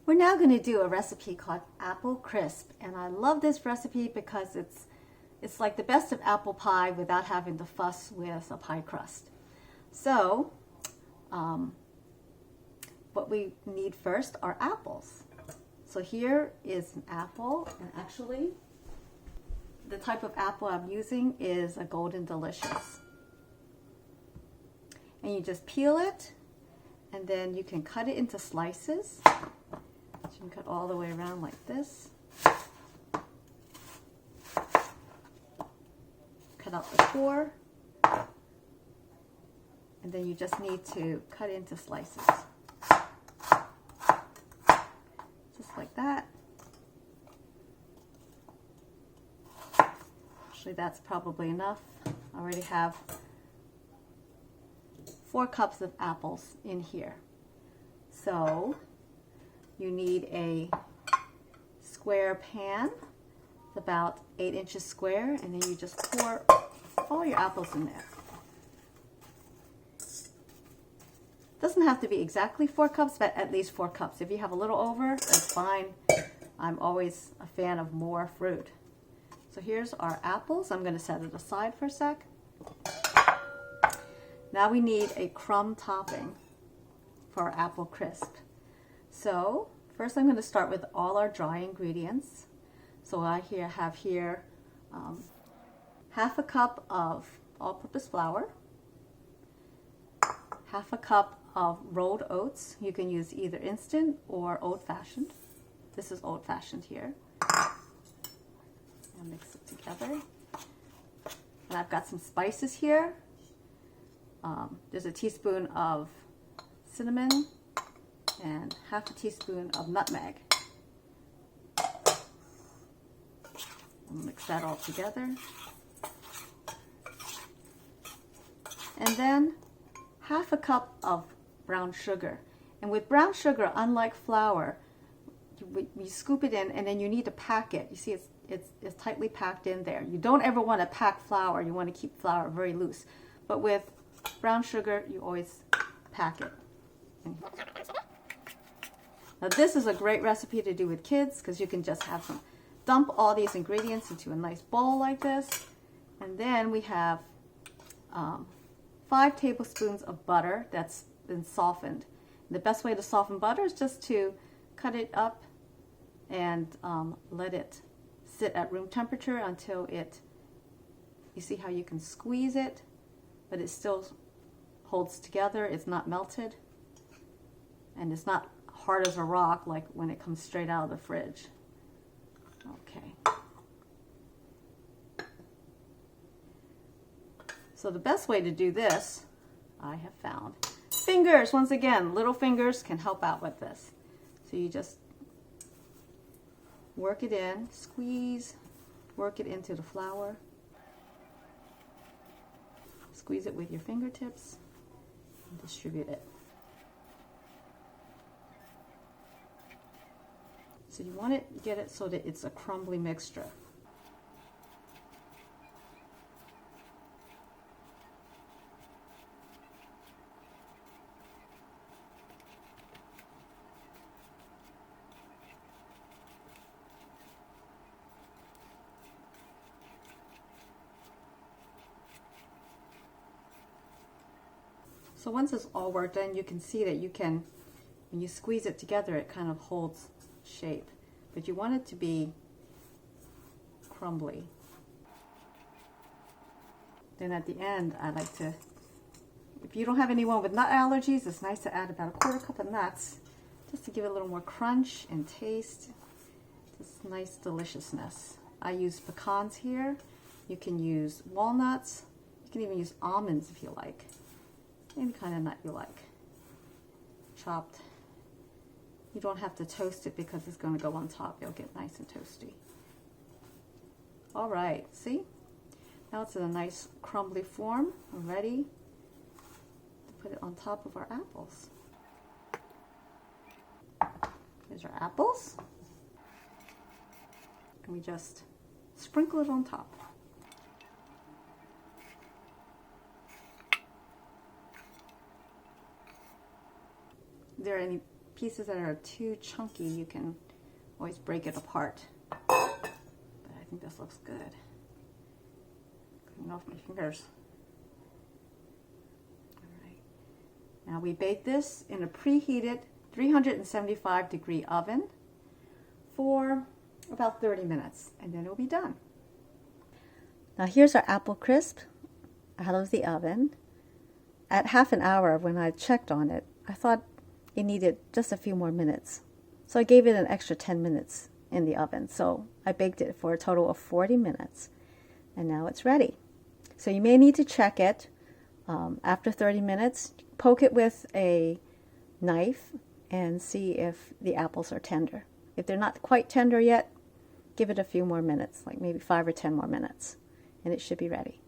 We're now going to do a recipe called apple crisp, and I love this recipe because it's like the best of apple pie without having to fuss with a pie crust. So what we need first are apples. So here is an apple, and actually the type of apple I'm using is a Golden Delicious. And you just peel it, and then you can cut it into slices. So you can cut all the way around like this. Cut out the core. And then you just need to cut into slices. Just like that. Actually, that's probably enough. I already have 4 cups of apples in here. So you need a square pan. It's about 8 inches square, and then you just pour all your apples in there. Doesn't have to be exactly 4 cups, but at least 4 cups. If you have a little over, that's fine. I'm always a fan of more fruit. So here's our apples. I'm going to set it aside for a sec. Now we need a crumb topping for our apple crisp. So first I'm going to start with all our dry ingredients. So I have here half a cup of all-purpose flour, half a cup of rolled oats. You can use either instant or old-fashioned. This is old-fashioned here. I'll mix it together. And I've got some spices here. There's a teaspoon of cinnamon and half a teaspoon of nutmeg. I'll mix that all together. And then half a cup of brown sugar. And with brown sugar, unlike flour, you scoop it in and then you need to pack it. You see it's tightly packed in there. You don't ever want to pack flour. You want to keep flour very loose. But with brown sugar, you always pack it. Now this is a great recipe to do with kids because you can just have them dump all these ingredients into a nice bowl like this. And then we have 5 tablespoons of butter that's been softened. And the best way to soften butter is just to cut it up and let it sit at room temperature until you see how you can squeeze it, but it still holds together. It's not melted, and it's not hard as a rock like when it comes straight out of the fridge. Okay. So the best way to do this, I have found, fingers. Once again, little fingers can help out with this. So you just work it in, squeeze, work it into the flour. Squeeze it with your fingertips and distribute it. So you want to get it so that it's a crumbly mixture. So once it's all worked in, you can see that you can, when you squeeze it together, it kind of holds shape. But you want it to be crumbly. Then at the end, I like to, if you don't have anyone with nut allergies, it's nice to add about a 1/4 cup of nuts just to give it a little more crunch and taste. This nice deliciousness. I use pecans here. You can use walnuts. You can even use almonds if you like. Any kind of nut you like. Chopped. You don't have to toast it because it's going to go on top. It'll get nice and toasty. All right, see? Now it's in a nice crumbly form. We're ready to put it on top of our apples. Here's our apples. And we just sprinkle it on top. Are there any pieces that are too chunky, you can always break it apart. But I think this looks good. Clean off my fingers. All right. Now we bake this in a preheated 375-degree oven for about 30 minutes, and then it'll be done. Now here's our apple crisp out of the oven. At half an hour when I checked on it, I thought it needed just a few more minutes. So I gave it an extra 10 minutes in the oven. So I baked it for a total of 40 minutes. And now it's ready. So you may need to check it after 30 minutes. Poke it with a knife and see if the apples are tender. If they're not quite tender yet, give it a few more minutes, like maybe 5 or 10 more minutes, and it should be ready.